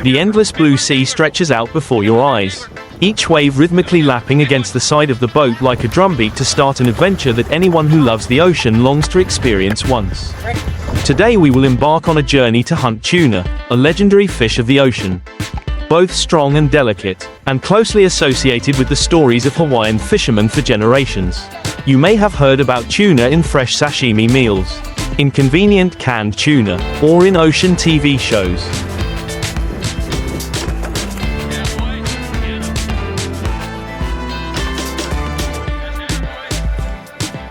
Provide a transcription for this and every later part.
The endless blue sea stretches out before your eyes, each wave rhythmically lapping against the side of the boat like a drumbeat to start an adventure that anyone who loves the ocean longs to experience once. Today we will embark on a journey to hunt tuna, a legendary fish of the ocean. Both strong and delicate, and closely associated with the stories of Hawaiian fishermen for generations. You may have heard about tuna in fresh sashimi meals, in convenient canned tuna, or in ocean TV shows.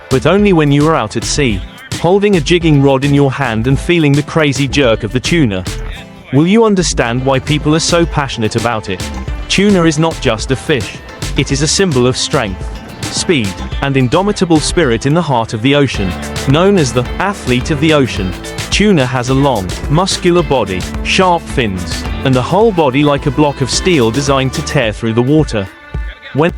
But only when you are out at sea, holding a jigging rod in your hand and feeling the crazy jerk of the tuna. Will you understand why people are so passionate about it? Tuna is not just a fish. It is a symbol of strength, speed, and indomitable spirit in the heart of the ocean. Known as the athlete of the ocean, tuna has a long, muscular body, sharp fins, and a whole body like a block of steel designed to tear through the water. When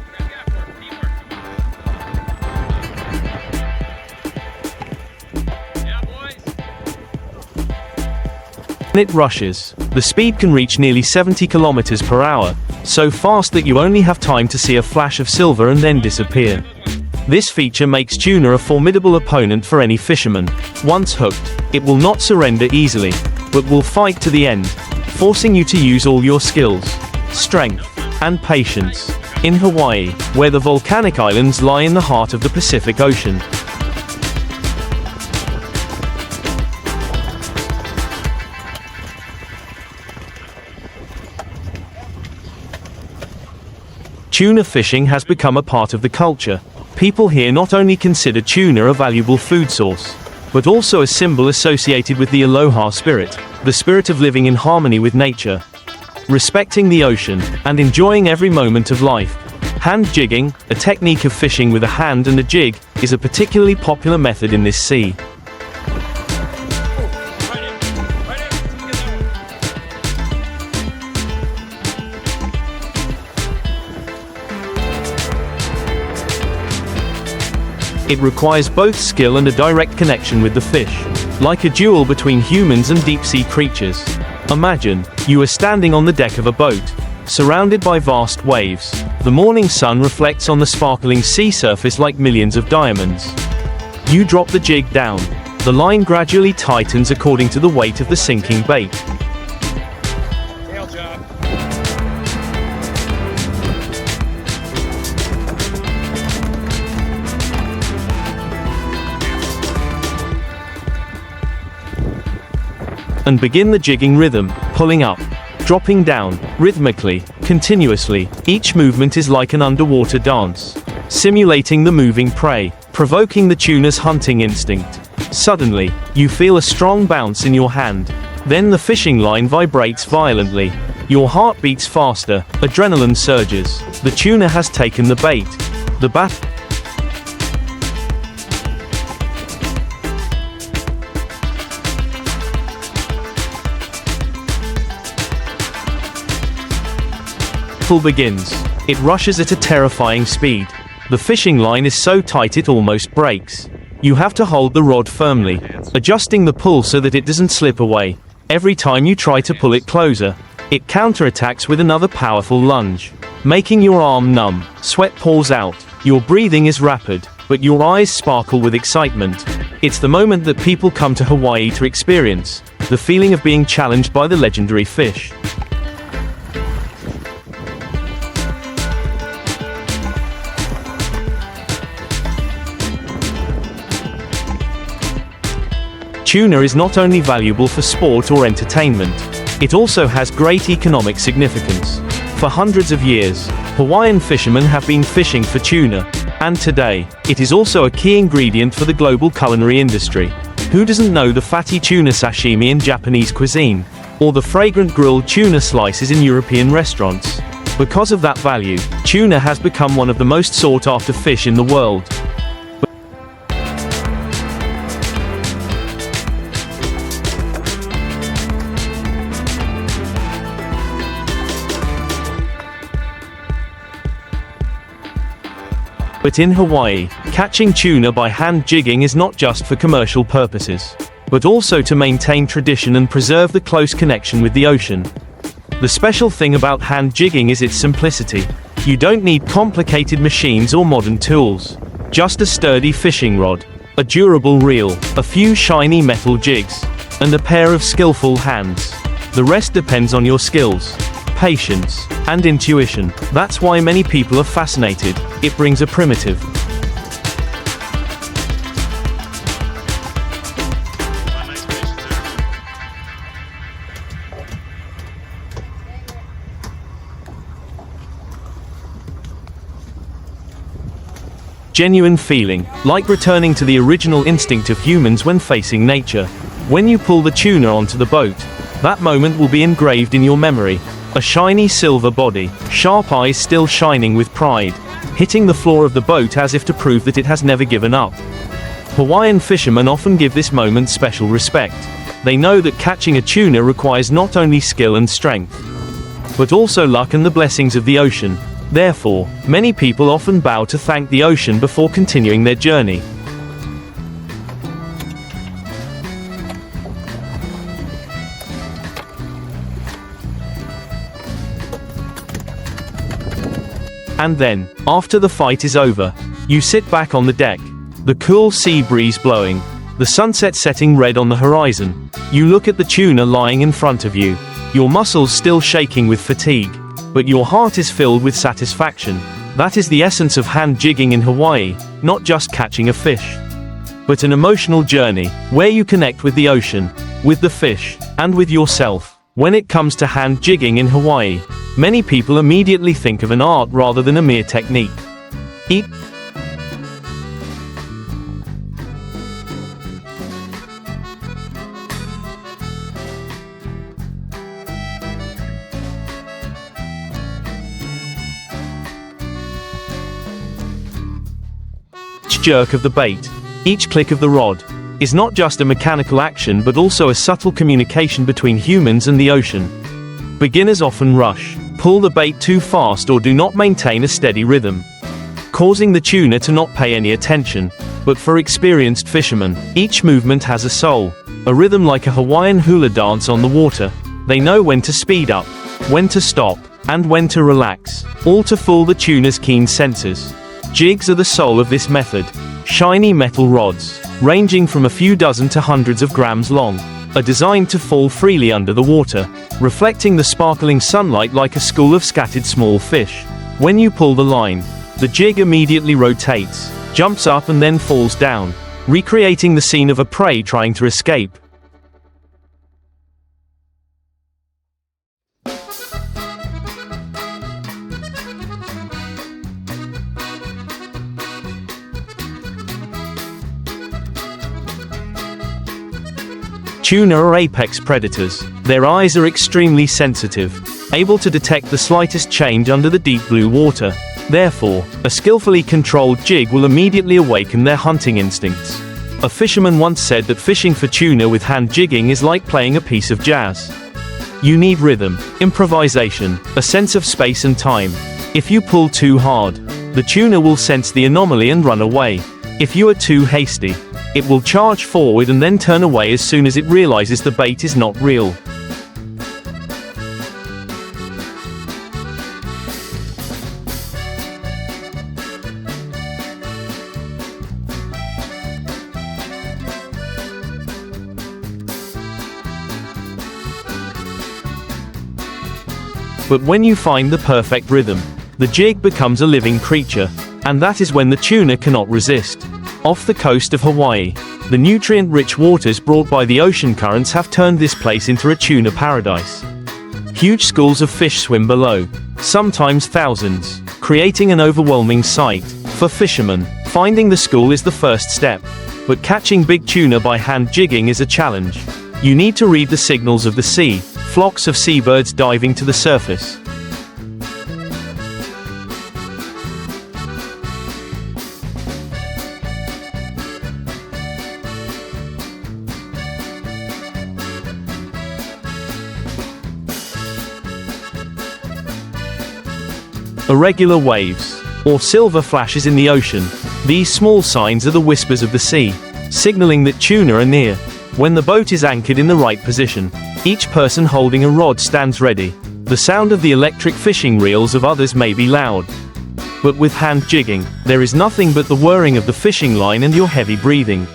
it rushes, the speed can reach nearly 70 kilometers per hour, so fast that you only have time to see a flash of silver and then disappear. This feature makes tuna a formidable opponent for any fisherman. Once hooked, it will not surrender easily, but will fight to the end, forcing you to use all your skills, strength, and patience. In Hawaii, where the volcanic islands lie in the heart of the Pacific Ocean, tuna fishing has become a part of the culture. People here not only consider tuna a valuable food source, but also a symbol associated with the Aloha spirit, the spirit of living in harmony with nature, respecting the ocean, and enjoying every moment of life. Hand jigging, a technique of fishing with a hand and a jig, is a particularly popular method in this sea. It requires both skill and a direct connection with the fish, like a duel between humans and deep-sea creatures. Imagine, you are standing on the deck of a boat, surrounded by vast waves. The morning sun reflects on the sparkling sea surface like millions of diamonds. You drop the jig down. The line gradually tightens according to the weight of the sinking bait. Tail job. And begin the jigging rhythm, pulling up, dropping down, rhythmically, continuously. Each movement is like an underwater dance, simulating the moving prey, provoking the tuna's hunting instinct. Suddenly, you feel a strong bounce in your hand. Then the fishing line vibrates violently. Your heart beats faster, adrenaline surges. The tuna has taken the bait. The battle begins. It rushes at a terrifying speed. The fishing line is so tight it almost breaks. You have to hold the rod firmly, adjusting the pull so that it doesn't slip away. Every time you try to pull it closer, it counterattacks with another powerful lunge, making your arm numb. Sweat pours out. Your breathing is rapid, but your eyes sparkle with excitement. It's the moment that people come to Hawaii to experience, the feeling of being challenged by the legendary fish. Tuna is not only valuable for sport or entertainment, it also has great economic significance. For hundreds of years, Hawaiian fishermen have been fishing for tuna, and today, it is also a key ingredient for the global culinary industry. Who doesn't know the fatty tuna sashimi in Japanese cuisine, or the fragrant grilled tuna slices in European restaurants? Because of that value, tuna has become one of the most sought-after fish in the world. But in Hawaii, catching tuna by hand jigging is not just for commercial purposes, but also to maintain tradition and preserve the close connection with the ocean. The special thing about hand jigging is its simplicity. You don't need complicated machines or modern tools. Just a sturdy fishing rod, a durable reel, a few shiny metal jigs, and a pair of skillful hands. The rest depends on your skills, patience, and intuition. That's why many people are fascinated. It brings a primitive, genuine feeling, like returning to the original instinct of humans when facing nature. When you pull the tuna onto the boat, that moment will be engraved in your memory. A shiny silver body, sharp eyes still shining with pride, hitting the floor of the boat as if to prove that it has never given up. Hawaiian fishermen often give this moment special respect. They know that catching a tuna requires not only skill and strength, but also luck and the blessings of the ocean. Therefore, many people often bow to thank the ocean before continuing their journey. And then, after the fight is over, you sit back on the deck, the cool sea breeze blowing, the sunset setting red on the horizon. You look at the tuna lying in front of you, your muscles still shaking with fatigue, but your heart is filled with satisfaction. That is the essence of hand jigging in Hawaii, not just catching a fish, but an emotional journey, where you connect with the ocean, with the fish, and with yourself. When it comes to hand jigging in Hawaii, many people immediately think of an art rather than a mere technique. Each jerk of the bait, each click of the rod, is not just a mechanical action but also a subtle communication between humans and the ocean. Beginners often rush, pull the bait too fast or do not maintain a steady rhythm, causing the tuna to not pay any attention. But for experienced fishermen, each movement has a soul, a rhythm like a Hawaiian hula dance on the water. They know when to speed up, when to stop, and when to relax, all to fool the tuna's keen senses. Jigs are the soul of this method. Shiny metal rods, ranging from a few dozen to hundreds of grams long, are designed to fall freely under the water, reflecting the sparkling sunlight like a school of scattered small fish. When you pull the line, the jig immediately rotates, jumps up and then falls down, recreating the scene of a prey trying to escape. Tuna are apex predators. Their eyes are extremely sensitive, able to detect the slightest change under the deep blue water. Therefore, a skillfully controlled jig will immediately awaken their hunting instincts. A fisherman once said that fishing for tuna with hand jigging is like playing a piece of jazz. You need rhythm, improvisation, a sense of space and time. If you pull too hard, the tuna will sense the anomaly and run away. If you are too hasty, it will charge forward and then turn away as soon as it realizes the bait is not real. But when you find the perfect rhythm, the jig becomes a living creature, and that is when the tuna cannot resist. Off the coast of Hawaii, the nutrient-rich waters brought by the ocean currents have turned this place into a tuna paradise. Huge schools of fish swim below, sometimes thousands, creating an overwhelming sight. For fishermen, finding the school is the first step, but catching big tuna by hand jigging is a challenge. You need to read the signals of the sea, flocks of seabirds diving to the surface, irregular waves, or silver flashes in the ocean. These small signs are the whispers of the sea, signaling that tuna are near. When the boat is anchored in the right position, each person holding a rod stands ready, The sound of the electric fishing reels of others may be loud. But with hand jigging, there is nothing but the whirring of the fishing line and your heavy breathing.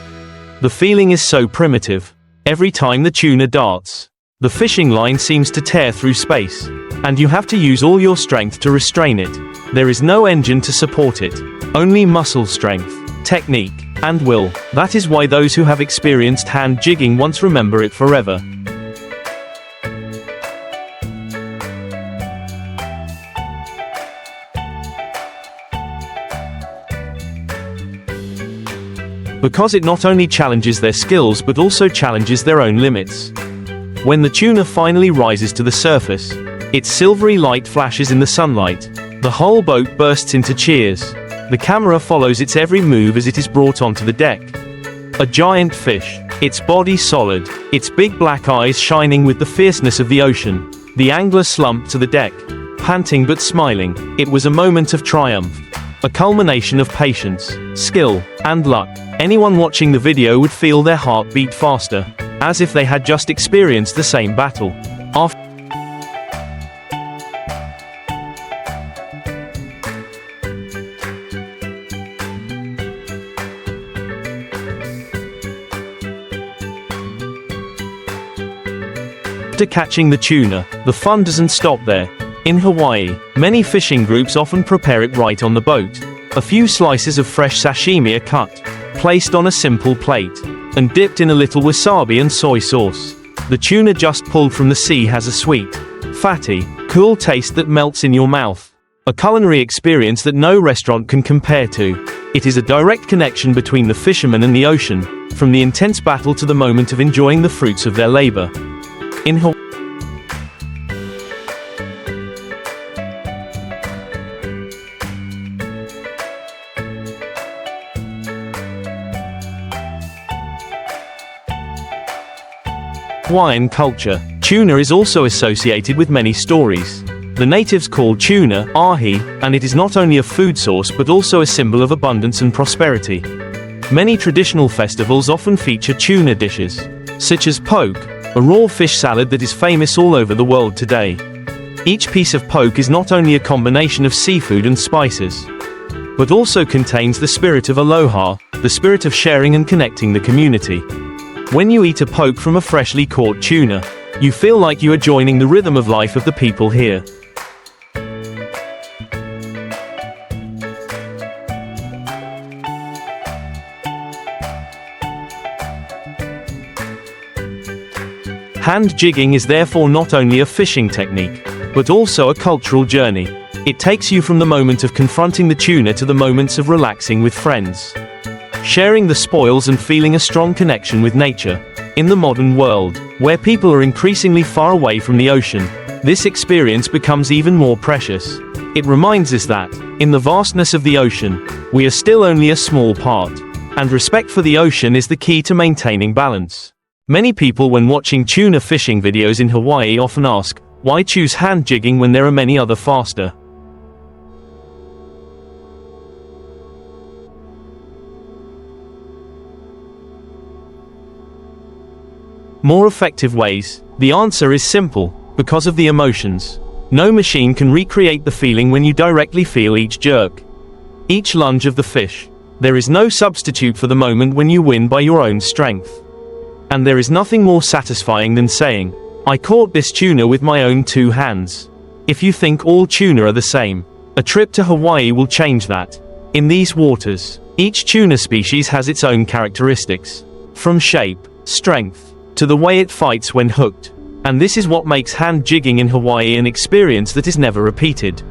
The feeling is so primitive. Every time the tuna darts, the fishing line seems to tear through space, and you have to use all your strength to restrain it. There is no engine to support it, only muscle strength, technique, and will. That is why those who have experienced hand jigging once remember it forever. Because it not only challenges their skills but also challenges their own limits. When the tuna finally rises to the surface, its silvery light flashes in the sunlight. The whole boat bursts into cheers. The camera follows its every move as it is brought onto the deck. A giant fish, its body solid, its big black eyes shining with the fierceness of the ocean. The angler slumped to the deck, panting but smiling. It was a moment of triumph. A culmination of patience, skill, and luck. Anyone watching the video would feel their heart beat faster, as if they had just experienced the same battle. After catching the tuna, the fun doesn't stop there. In Hawaii, many fishing groups often prepare it right on the boat. A few slices of fresh sashimi are cut, placed on a simple plate, and dipped in a little wasabi and soy sauce. The tuna just pulled from the sea has a sweet, fatty, cool taste that melts in your mouth. A culinary experience that no restaurant can compare to. It is a direct connection between the fisherman and the ocean, from the intense battle to the moment of enjoying the fruits of their labor. In Hawaiian culture, tuna is also associated with many stories. The natives call tuna ahi, and it is not only a food source but also a symbol of abundance and prosperity. Many traditional festivals often feature tuna dishes, such as poke, a raw fish salad that is famous all over the world today. Each piece of poke is not only a combination of seafood and spices, but also contains the spirit of aloha, the spirit of sharing and connecting the community. When you eat a poke from a freshly caught tuna, you feel like you are joining the rhythm of life of the people here. Hand jigging is therefore not only a fishing technique, but also a cultural journey. It takes you from the moment of confronting the tuna to the moments of relaxing with friends, sharing the spoils and feeling a strong connection with nature. In the modern world, where people are increasingly far away from the ocean, this experience becomes even more precious. It reminds us that, in the vastness of the ocean, we are still only a small part, and respect for the ocean is the key to maintaining balance. Many people when watching tuna fishing videos in Hawaii often ask, why choose hand jigging when there are many other faster, more effective ways? The answer is simple: because of the emotions. No machine can recreate the feeling when you directly feel each jerk, each lunge of the fish. There is no substitute for the moment when you win by your own strength. And there is nothing more satisfying than saying, I caught this tuna with my own 2 hands. If you think all tuna are the same, a trip to Hawaii will change that. In these waters, each tuna species has its own characteristics, from shape, strength, to the way it fights when hooked. And this is what makes hand jigging in Hawaii an experience that is never repeated.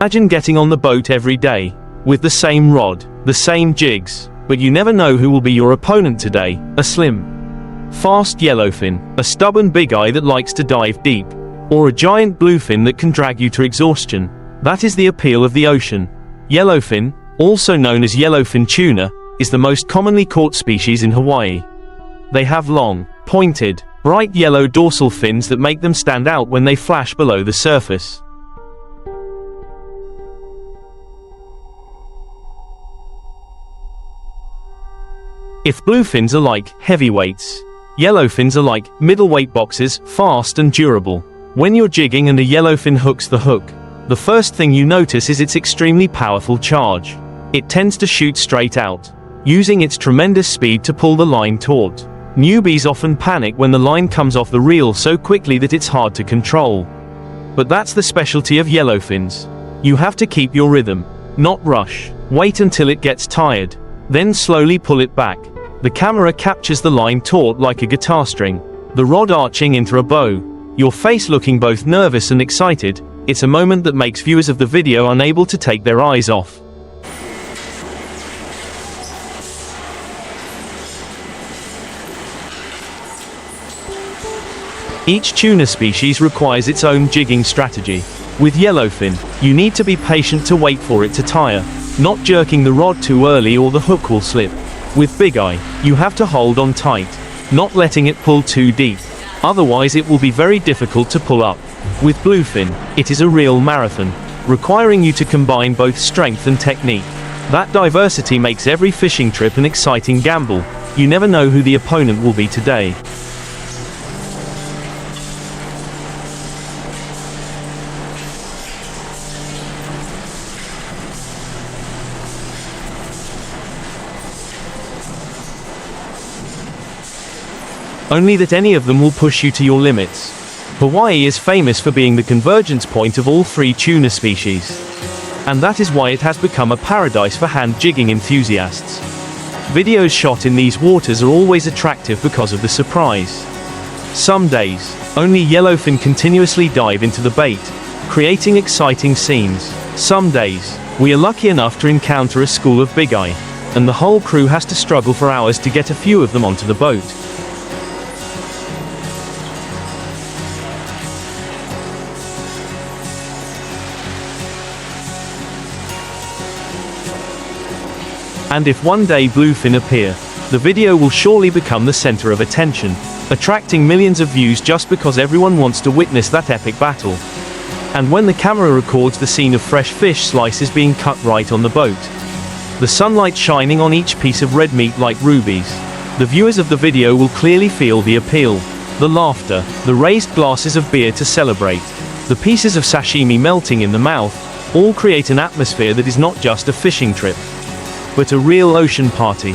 Imagine getting on the boat every day, with the same rod, the same jigs, but you never know who will be your opponent today: a slim, fast yellowfin, a stubborn big eye that likes to dive deep, or a giant bluefin that can drag you to exhaustion. That is the appeal of the ocean. Yellowfin, also known as yellowfin tuna, is the most commonly caught species in Hawaii. They have long, pointed, bright yellow dorsal fins that make them stand out when they flash below the surface. If bluefins are like heavyweights, yellowfins are like middleweight boxes, fast and durable. When you're jigging and a yellowfin hooks the hook, the first thing you notice is its extremely powerful charge. It tends to shoot straight out, using its tremendous speed to pull the line taut. Newbies often panic when the line comes off the reel so quickly that it's hard to control. But that's the specialty of yellowfins. You have to keep your rhythm, not rush. Wait until it gets tired, then slowly pull it back. The camera captures the line taut like a guitar string, the rod arching into a bow, your face looking both nervous and excited. It's a moment that makes viewers of the video unable to take their eyes off. Each tuna species requires its own jigging strategy. With yellowfin, you need to be patient to wait for it to tire, not jerking the rod too early or the hook will slip. With big eye, you have to hold on tight, not letting it pull too deep. Otherwise it will be very difficult to pull up. With bluefin, it is a real marathon, requiring you to combine both strength and technique. That diversity makes every fishing trip an exciting gamble. You never know who the opponent will be today. Only that any of them will push you to your limits. Hawaii is famous for being the convergence point of all three tuna species. And that is why it has become a paradise for hand jigging enthusiasts. Videos shot in these waters are always attractive because of the surprise. Some days, only yellowfin continuously dive into the bait, creating exciting scenes. Some days, we are lucky enough to encounter a school of big eye, and the whole crew has to struggle for hours to get a few of them onto the boat. And if one day bluefin appear, the video will surely become the center of attention, attracting millions of views just because everyone wants to witness that epic battle. And when the camera records the scene of fresh fish slices being cut right on the boat, the sunlight shining on each piece of red meat like rubies, the viewers of the video will clearly feel the appeal, the laughter, the raised glasses of beer to celebrate, the pieces of sashimi melting in the mouth, all create an atmosphere that is not just a fishing trip, but a real ocean party.